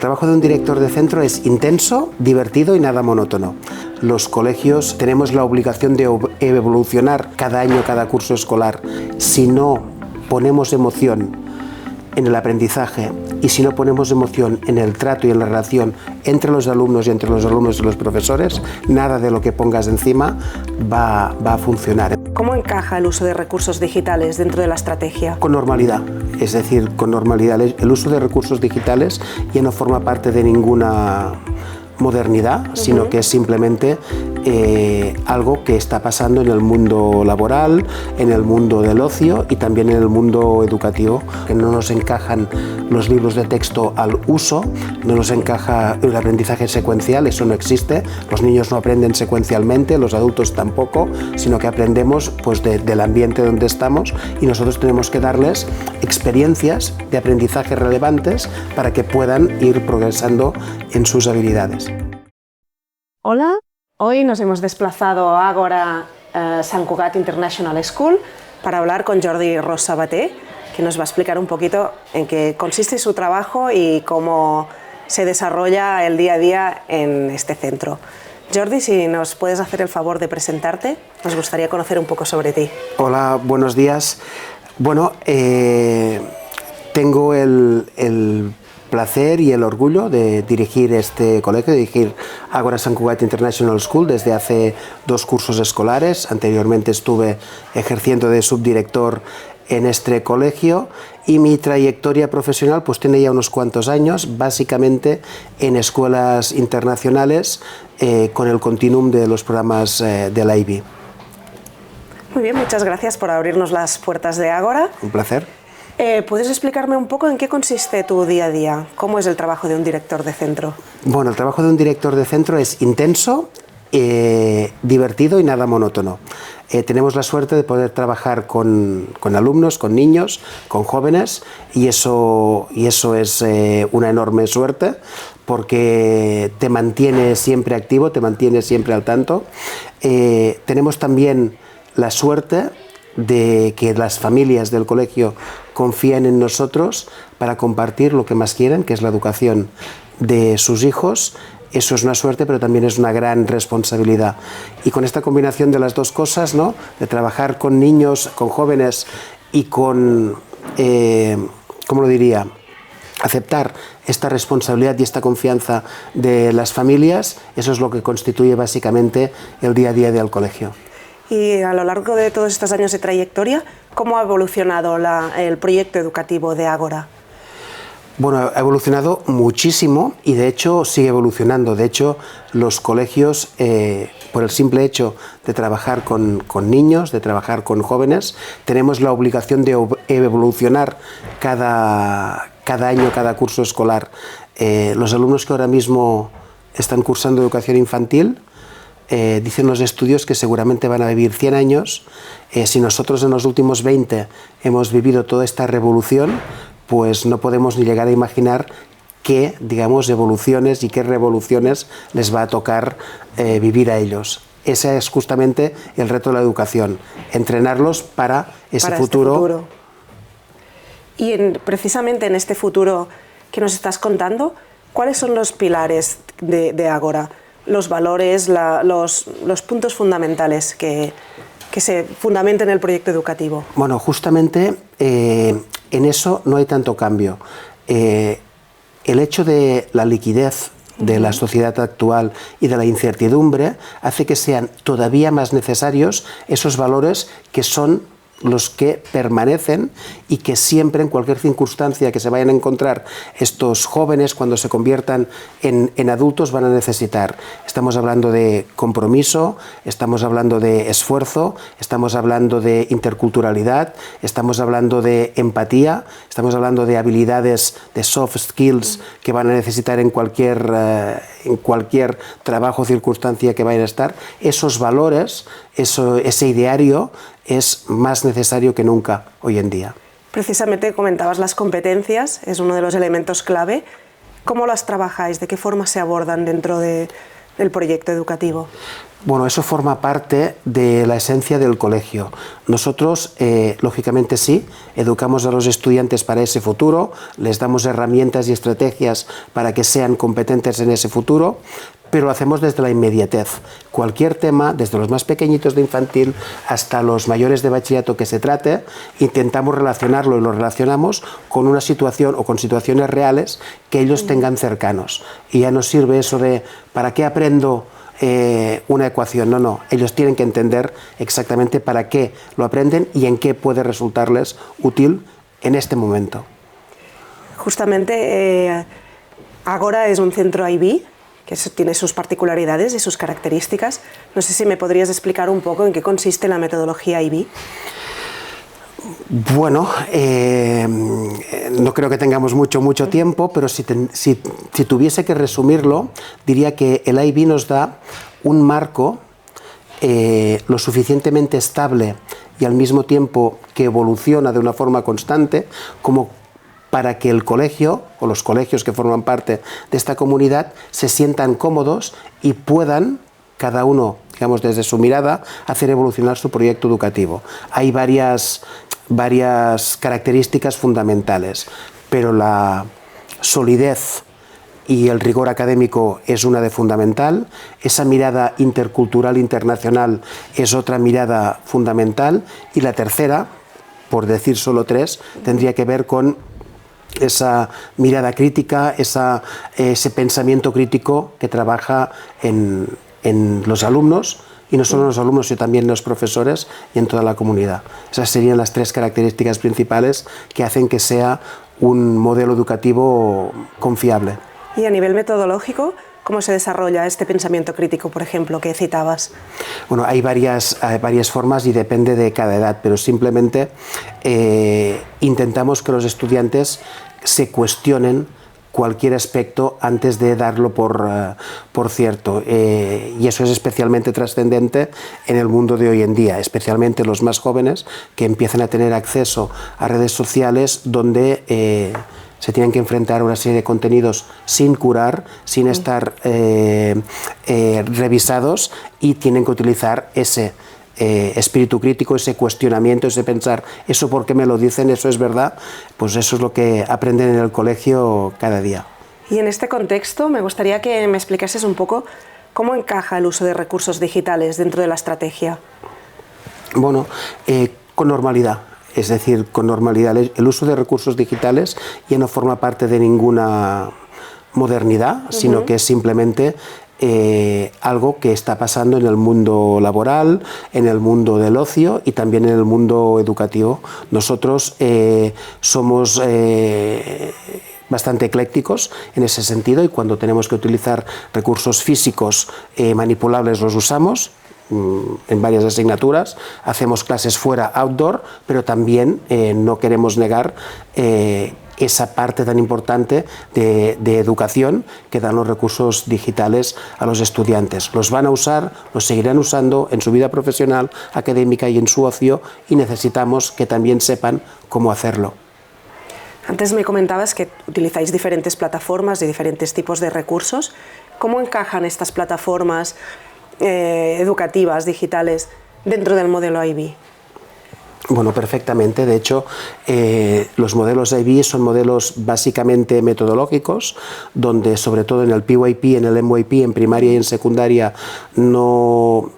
El trabajo de un director de centro es intenso, divertido y nada monótono. Los colegios tenemos la obligación de evolucionar cada año, cada curso escolar. Si no ponemos emoción en el aprendizaje y si no ponemos emoción en el trato y en la relación entre los alumnos y entre los alumnos y los profesores, nada de lo que pongas encima va a funcionar. ¿Cómo encaja el uso de recursos digitales dentro de la estrategia? Con normalidad, es decir, con normalidad. El uso de recursos digitales ya no forma parte de ninguna modernidad, sino que es simplemente algo que está pasando en el mundo laboral, en el mundo del ocio y también en el mundo educativo. Que no nos encajan los libros de texto al uso, no nos encaja el aprendizaje secuencial, eso no existe. Los niños no aprenden secuencialmente, los adultos tampoco, sino que aprendemos pues, del ambiente donde estamos y nosotros tenemos que darles experiencias de aprendizaje relevantes para que puedan ir progresando en sus habilidades. Hola, hoy nos hemos desplazado a Ágora Sant Cugat International School para hablar con Jordi Ros Sabater, que nos va a explicar un poquito en qué consiste su trabajo y cómo se desarrolla el día a día en este centro. Jordi, si nos puedes hacer el favor de presentarte, nos gustaría conocer un poco sobre ti. Hola, buenos días. Bueno, tengo el placer y el orgullo de dirigir este colegio, dirigir Ágora Sant Cugat International School desde hace 2 cursos escolares. Anteriormente estuve ejerciendo de subdirector en este colegio y mi trayectoria profesional pues tiene ya unos cuantos años, básicamente en escuelas internacionales con el continuum de los programas de la IB. Muy bien, muchas gracias por abrirnos las puertas de Ágora. Un placer. ¿Puedes explicarme un poco en qué consiste tu día a día? ¿Cómo es el trabajo de un director de centro? Bueno, el trabajo de un director de centro es intenso, divertido y nada monótono. Tenemos la suerte de poder trabajar con alumnos, con niños, con jóvenes y eso es una enorme suerte porque te mantiene siempre activo, te mantiene siempre al tanto. Tenemos también la suerte de que las familias del colegio confían en nosotros para compartir lo que más quieren, que es la educación de sus hijos. Eso es una suerte, pero también es una gran responsabilidad. Y con esta combinación de las dos cosas, ¿no?, de trabajar con niños, con jóvenes y con, ¿cómo lo diría?, aceptar esta responsabilidad y esta confianza de las familias, eso es lo que constituye básicamente el día a día del colegio. Y a lo largo de todos estos años de trayectoria, ¿cómo ha evolucionado el proyecto educativo de Ágora? Bueno, ha evolucionado muchísimo y de hecho sigue evolucionando. De hecho, los colegios, por el simple hecho de trabajar con niños, de trabajar con jóvenes, tenemos la obligación de evolucionar cada año, cada curso escolar. Los alumnos que ahora mismo están cursando educación infantil, dicen los estudios que seguramente van a vivir 100 años. Si nosotros en los últimos 20 hemos vivido toda esta revolución, pues no podemos ni llegar a imaginar qué, digamos, evoluciones y qué revoluciones les va a tocar vivir a ellos. Ese es justamente el reto de la educación, entrenarlos para ese futuro. Y precisamente en este futuro que nos estás contando, ¿cuáles son los pilares de Ágora? Los valores, los puntos fundamentales que se fundamenten en el proyecto educativo. Bueno, justamente en eso no hay tanto cambio. El hecho de la liquidez de la sociedad actual y de la incertidumbre hace que sean todavía más necesarios esos valores que son los que permanecen y que siempre, en cualquier circunstancia que se vayan a encontrar estos jóvenes cuando se conviertan en adultos, van a necesitar. Estamos hablando de compromiso, estamos hablando de esfuerzo, estamos hablando de interculturalidad, estamos hablando de empatía, estamos hablando de habilidades, de soft skills que van a necesitar en cualquier trabajo o circunstancia que vayan a estar. Esos valores, ese ideario es más necesario que nunca hoy en día. Precisamente comentabas las competencias, es uno de los elementos clave. ¿Cómo las trabajáis? ¿De qué forma se abordan dentro del proyecto educativo? Bueno, eso forma parte de la esencia del colegio. Nosotros, lógicamente sí, educamos a los estudiantes para ese futuro, les damos herramientas y estrategias para que sean competentes en ese futuro, pero lo hacemos desde la inmediatez. Cualquier tema, desde los más pequeñitos de infantil hasta los mayores de bachillerato que se trate, intentamos relacionarlo y lo relacionamos con una situación o con situaciones reales que ellos tengan cercanos. Y ya no sirve eso de ¿para qué aprendo una ecuación? No, ellos tienen que entender exactamente para qué lo aprenden y en qué puede resultarles útil en este momento. Justamente, Ágora es un centro IB que tiene sus particularidades y sus características. No sé si me podrías explicar un poco en qué consiste la metodología IB. Bueno, no creo que tengamos mucho tiempo, pero si tuviese que resumirlo, diría que el IB nos da un marco lo suficientemente estable y al mismo tiempo que evoluciona de una forma constante como para que el colegio o los colegios que forman parte de esta comunidad se sientan cómodos y puedan, cada uno, digamos, desde su mirada, hacer evolucionar su proyecto educativo. Hay varias características fundamentales, pero la solidez y el rigor académico es una de fundamental, esa mirada intercultural internacional es otra mirada fundamental, y la tercera, por decir solo tres, tendría que ver con esa mirada crítica, ese pensamiento crítico que trabaja en los alumnos, y no solo en los alumnos, sino también en los profesores y en toda la comunidad. Esas serían las tres características principales que hacen que sea un modelo educativo confiable. Y a nivel metodológico, ¿cómo se desarrolla este pensamiento crítico, por ejemplo, que citabas? Bueno, hay varias formas y depende de cada edad, pero simplemente intentamos que los estudiantes se cuestionen cualquier aspecto antes de darlo por cierto, y eso es especialmente trascendente en el mundo de hoy en día, especialmente los más jóvenes que empiezan a tener acceso a redes sociales donde se tienen que enfrentar a una serie de contenidos sin curar, sin estar revisados, y tienen que utilizar ese espíritu crítico, ese cuestionamiento, ese pensar, ¿eso por qué me lo dicen? ¿Eso es verdad? Pues eso es lo que aprenden en el colegio cada día. Y en este contexto me gustaría que me explicases un poco cómo encaja el uso de recursos digitales dentro de la estrategia. Bueno, con normalidad. Es decir, con normalidad. El uso de recursos digitales ya no forma parte de ninguna modernidad, sino que es simplemente algo que está pasando en el mundo laboral, en el mundo del ocio y también en el mundo educativo. Nosotros somos bastante eclécticos en ese sentido, y cuando tenemos que utilizar recursos físicos manipulables los usamos. En varias asignaturas, hacemos clases fuera, outdoor, pero también no queremos negar esa parte tan importante de educación que dan los recursos digitales a los estudiantes. Los van a usar, los seguirán usando en su vida profesional, académica y en su ocio, y necesitamos que también sepan cómo hacerlo. Antes me comentabas que utilizáis diferentes plataformas y diferentes tipos de recursos. ¿Cómo encajan estas plataformas educativas, digitales, dentro del modelo IB? Bueno, perfectamente. De hecho, los modelos IB son modelos básicamente metodológicos, donde sobre todo en el PYP, en el MYP, en primaria y en secundaria, no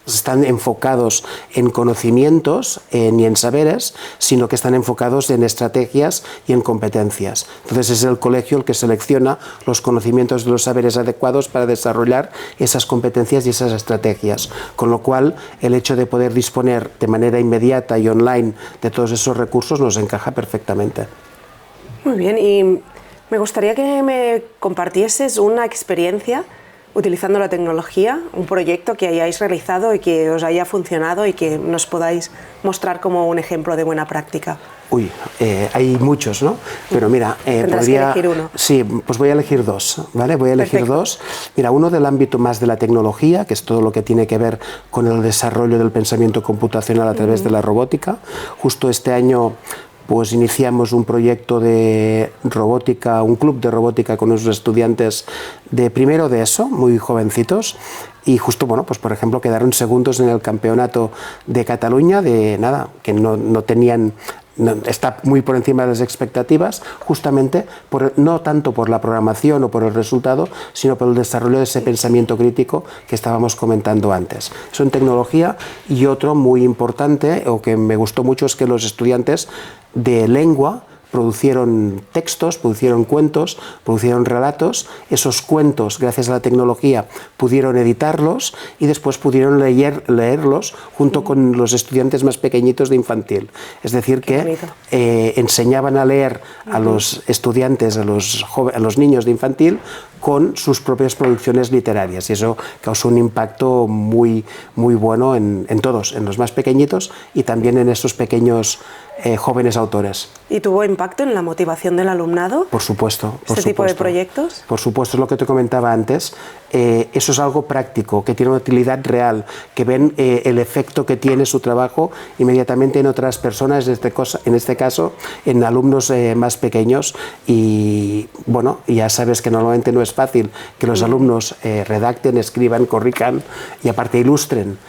están enfocados en conocimientos ni en saberes, sino que están enfocados en estrategias y en competencias. Entonces es el colegio el que selecciona los conocimientos de los saberes adecuados para desarrollar esas competencias y esas estrategias. Con lo cual, el hecho de poder disponer de manera inmediata y online de todos esos recursos nos encaja perfectamente. Muy bien, y me gustaría que me compartieses una experiencia utilizando la tecnología, un proyecto que hayáis realizado y que os haya funcionado y que nos podáis mostrar como un ejemplo de buena práctica. Uy, hay muchos, ¿no? Pero mira, tendrás que elegir uno. Sí, pues voy a elegir dos, ¿vale? Voy a elegir Perfecto. dos. Mira, uno del ámbito más de la tecnología, que es todo lo que tiene que ver con el desarrollo del pensamiento computacional a través de la robótica. Justo este año pues iniciamos un proyecto de robótica, un club de robótica con unos estudiantes de primero de ESO, muy jovencitos, y justo, bueno, pues por ejemplo quedaron segundos en el campeonato de Cataluña, de nada, que no tenían... está muy por encima de las expectativas, justamente no tanto por la programación o por el resultado, sino por el desarrollo de ese pensamiento crítico que estábamos comentando antes. Eso en tecnología. Y otro muy importante, o que me gustó mucho, es que los estudiantes de lengua producieron textos, producieron cuentos, producieron relatos. Esos cuentos, gracias a la tecnología, pudieron editarlos y después pudieron leerlos junto con los estudiantes más pequeñitos de infantil. Es decir, que enseñaban a leer a los estudiantes, a los niños de infantil, con sus propias producciones literarias, y eso causó un impacto muy bueno en todos, en los más pequeñitos y también en esos pequeños jóvenes autores. ¿Y tuvo impacto en la motivación del alumnado? Por supuesto. ¿Tipo de proyectos? Por supuesto, es lo que te comentaba antes. Eso es algo práctico, que tiene una utilidad real, que ven el efecto que tiene su trabajo inmediatamente en otras personas, en este caso en alumnos más pequeños. Y bueno, ya sabes que normalmente no es fácil que los alumnos redacten, escriban, corrijan y aparte ilustren.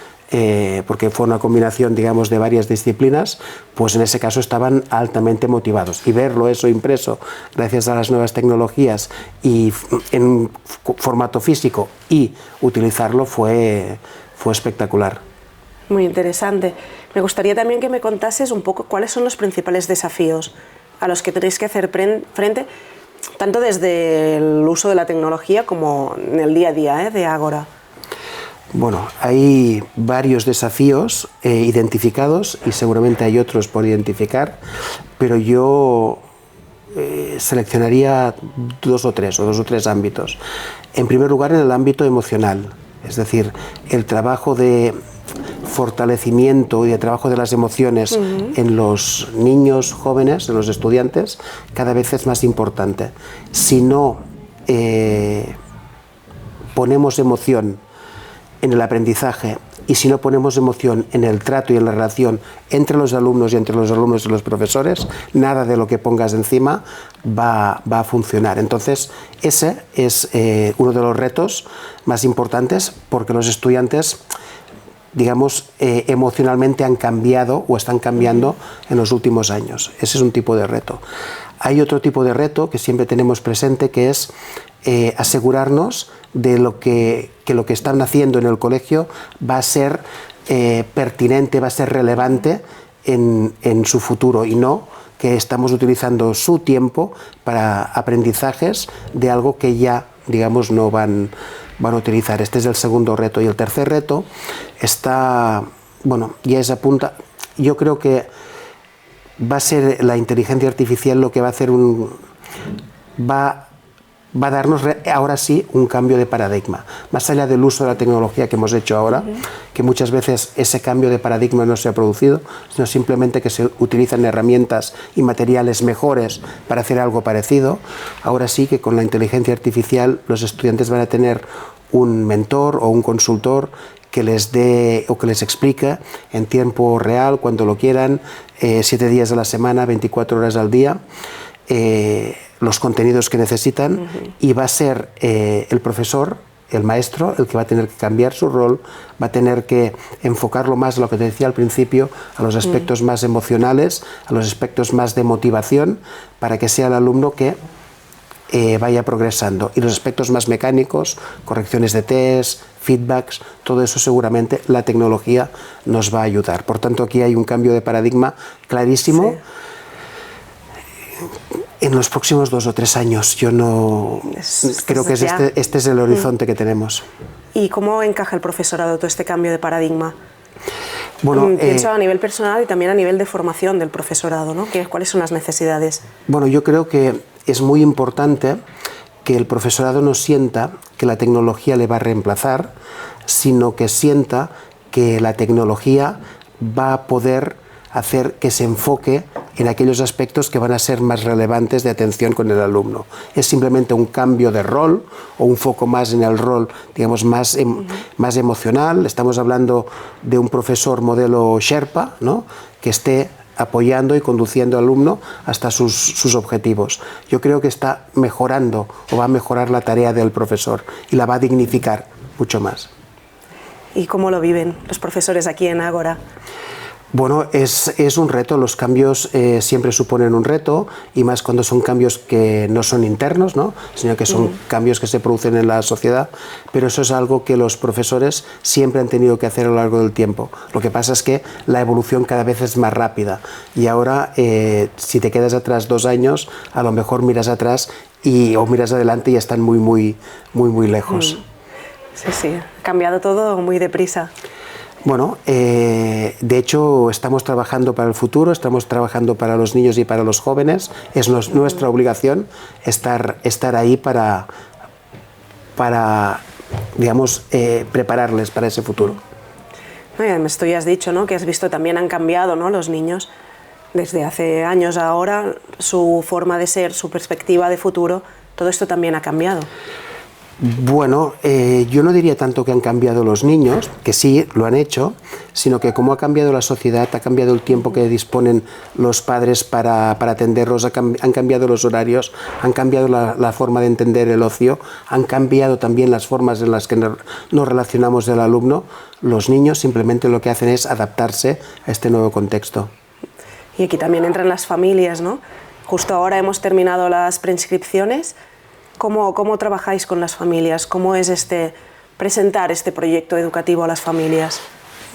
Porque fue una combinación, digamos, de varias disciplinas, pues en ese caso estaban altamente motivados. Y verlo eso impreso, gracias a las nuevas tecnologías y en formato físico, y utilizarlo fue espectacular. Muy interesante. Me gustaría también que me contases un poco cuáles son los principales desafíos a los que tenéis que hacer frente, tanto desde el uso de la tecnología como en el día a día de Ágora. Bueno, hay varios desafíos identificados y seguramente hay otros por identificar, pero yo seleccionaría dos o tres ámbitos. En primer lugar, en el ámbito emocional, es decir, el trabajo de fortalecimiento y de trabajo de las emociones en los niños jóvenes, en los estudiantes, cada vez es más importante. Si no ponemos emoción en el aprendizaje y si no ponemos emoción en el trato y en la relación entre los alumnos y entre los alumnos y los profesores, nada de lo que pongas encima va a funcionar. Entonces, ese es uno de los retos más importantes, porque los estudiantes, digamos, emocionalmente han cambiado o están cambiando en los últimos años. Ese es un tipo de reto. Hay otro tipo de reto que siempre tenemos presente, que es asegurarnos de que lo que están haciendo en el colegio va a ser pertinente, va a ser relevante en su futuro, y no que estamos utilizando su tiempo para aprendizajes de algo que ya, digamos, no van a utilizar. Este es el segundo reto. Y el tercer reto está, bueno, ya es apunta, yo creo que va a ser la inteligencia artificial lo que va a hacer va a darnos ahora sí un cambio de paradigma, más allá del uso de la tecnología que hemos hecho ahora, que muchas veces ese cambio de paradigma no se ha producido, sino simplemente que se utilizan herramientas y materiales mejores para hacer algo parecido. Ahora sí que con la inteligencia artificial los estudiantes van a tener un mentor o un consultor que les dé o que les explique en tiempo real, cuando lo quieran, 7 días a la semana, 24 horas al día, los contenidos que necesitan, y va a ser el profesor, el maestro, el que va a tener que cambiar su rol, va a tener que enfocarlo más, lo que te decía al principio, a los aspectos más emocionales, a los aspectos más de motivación, para que sea el alumno que vaya progresando. Y los aspectos más mecánicos, correcciones de test, feedbacks, todo eso seguramente la tecnología nos va a ayudar. Por tanto, aquí hay un cambio de paradigma clarísimo. Sí. En los próximos 2 o 3 años, yo no creo que este es el horizonte que tenemos. ¿Y cómo encaja el profesorado todo este cambio de paradigma? Bueno, pienso a nivel personal y también a nivel de formación del profesorado, ¿no? ¿Cuáles son las necesidades? Bueno, yo creo que es muy importante que el profesorado no sienta que la tecnología le va a reemplazar, sino que sienta que la tecnología va a poder hacer que se enfoque en aquellos aspectos que van a ser más relevantes de atención con el alumno. Es simplemente un cambio de rol o un foco más en el rol, digamos, más emocional. Estamos hablando de un profesor modelo Sherpa, ¿no?, que esté apoyando y conduciendo al alumno hasta sus objetivos. Yo creo que está mejorando o va a mejorar la tarea del profesor y la va a dignificar mucho más. ¿Y cómo lo viven los profesores aquí en Ágora? Bueno, es un reto, los cambios siempre suponen un reto, y más cuando son cambios que no son internos, ¿no? Sino que son cambios que se producen en la sociedad, pero eso es algo que los profesores siempre han tenido que hacer a lo largo del tiempo. Lo que pasa es que la evolución cada vez es más rápida, y ahora si te quedas atrás 2 años, a lo mejor miras atrás o miras adelante y están muy lejos. Sí, sí, ha cambiado todo muy deprisa. Bueno, de hecho estamos trabajando para el futuro, estamos trabajando para los niños y para los jóvenes. Es nuestra obligación estar ahí para digamos, prepararles para ese futuro. No, y además tú ya has dicho, ¿no?, que has visto también han cambiado, ¿no?, los niños desde hace años a ahora, su forma de ser, su perspectiva de futuro, todo esto también ha cambiado. Bueno, yo no diría tanto que han cambiado los niños, que sí, lo han hecho, sino que como ha cambiado la sociedad, ha cambiado el tiempo que disponen los padres para atenderlos, han cambiado los horarios, han cambiado la forma de entender el ocio, han cambiado también las formas en las que nos relacionamos del alumno. Los niños simplemente lo que hacen es adaptarse a este nuevo contexto. Y aquí también entran las familias, ¿no? Justo ahora hemos terminado las preinscripciones. ¿Cómo trabajáis con las familias? ¿Cómo es presentar este proyecto educativo a las familias?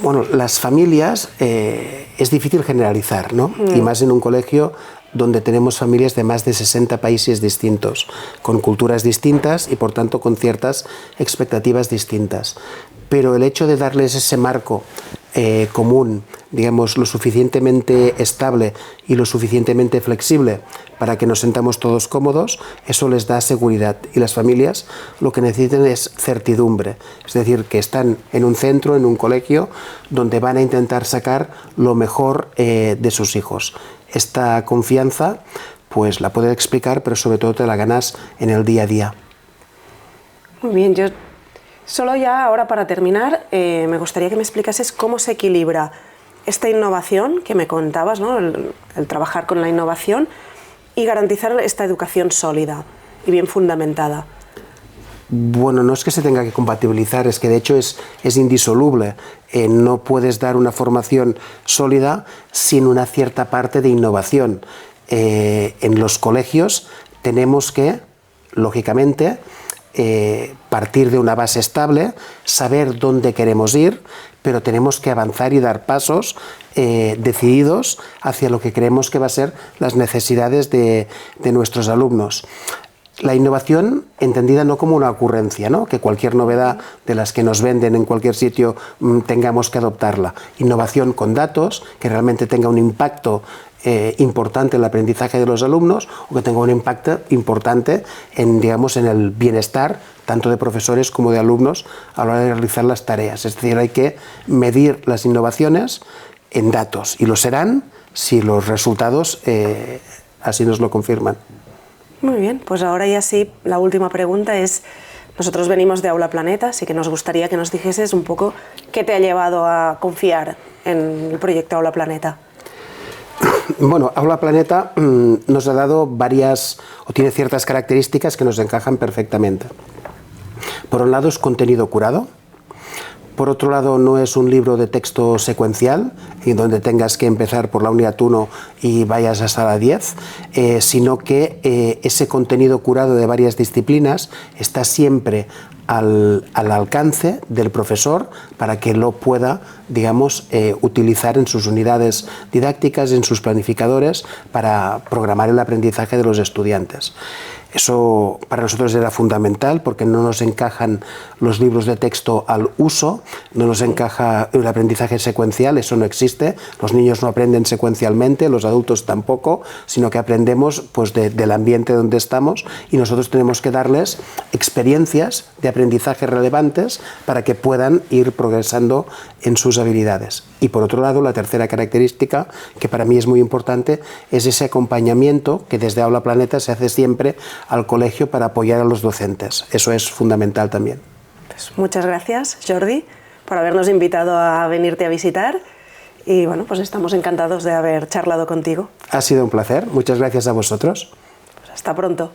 Bueno, las familias es difícil generalizar, ¿no? Y más en un colegio donde tenemos familias de más de 60 países distintos, con culturas distintas y por tanto con ciertas expectativas distintas. Pero el hecho de darles ese marco común, digamos, lo suficientemente estable y lo suficientemente flexible para que nos sentamos todos cómodos, eso les da seguridad. Y las familias lo que necesitan es certidumbre, es decir, que están en un centro, en un colegio, donde van a intentar sacar lo mejor de sus hijos. Esta confianza, pues la puedes explicar, pero sobre todo te la ganas en el día a día. Muy bien, yo solo ya ahora para terminar, me gustaría que me explicases cómo se equilibra esta innovación que me contabas, ¿no?, el trabajar con la innovación y garantizar esta educación sólida y bien fundamentada. Bueno, no es que se tenga que compatibilizar, es que de hecho es indisoluble. No puedes dar una formación sólida sin una cierta parte de innovación. En los colegios tenemos que, lógicamente, partir de una base estable, saber dónde queremos ir, pero tenemos que avanzar y dar pasos decididos hacia lo que creemos que va a ser las necesidades de nuestros alumnos. La innovación entendida no como una ocurrencia, ¿no?, que cualquier novedad de las que nos venden en cualquier sitio tengamos que adoptarla. Innovación con datos, que realmente tenga un impacto importante en el aprendizaje de los alumnos, o que tenga un impacto importante en, digamos, en el bienestar tanto de profesores como de alumnos a la hora de realizar las tareas. Es decir, hay que medir las innovaciones en datos, y lo serán si los resultados así nos lo confirman. Muy bien, pues ahora ya sí, la última pregunta es, nosotros venimos de Aula Planeta, así que nos gustaría que nos dijeses un poco qué te ha llevado a confiar en el proyecto Aula Planeta. Bueno, Aula Planeta nos ha dado tiene ciertas características que nos encajan perfectamente. Por un lado es contenido curado. Por otro lado, no es un libro de texto secuencial, y donde tengas que empezar por la unidad 1 y vayas hasta la 10, sino que ese contenido curado de varias disciplinas está siempre al alcance del profesor para que lo pueda, digamos, utilizar en sus unidades didácticas, en sus planificadores, para programar el aprendizaje de los estudiantes. Eso para nosotros era fundamental, porque no nos encajan los libros de texto al uso, no nos encaja el aprendizaje secuencial, eso no existe. Los niños no aprenden secuencialmente, los adultos tampoco, sino que aprendemos pues del ambiente donde estamos, y nosotros tenemos que darles experiencias de aprendizaje relevantes para que puedan ir progresando en sus habilidades. Y por otro lado, la tercera característica, que para mí es muy importante, es ese acompañamiento que desde Aula Planeta se hace siempre al colegio para apoyar a los docentes. Eso es fundamental también. Pues muchas gracias, Jordi, por habernos invitado a venirte a visitar, y bueno, pues estamos encantados de haber charlado contigo. Ha sido un placer, muchas gracias a vosotros. Pues hasta pronto.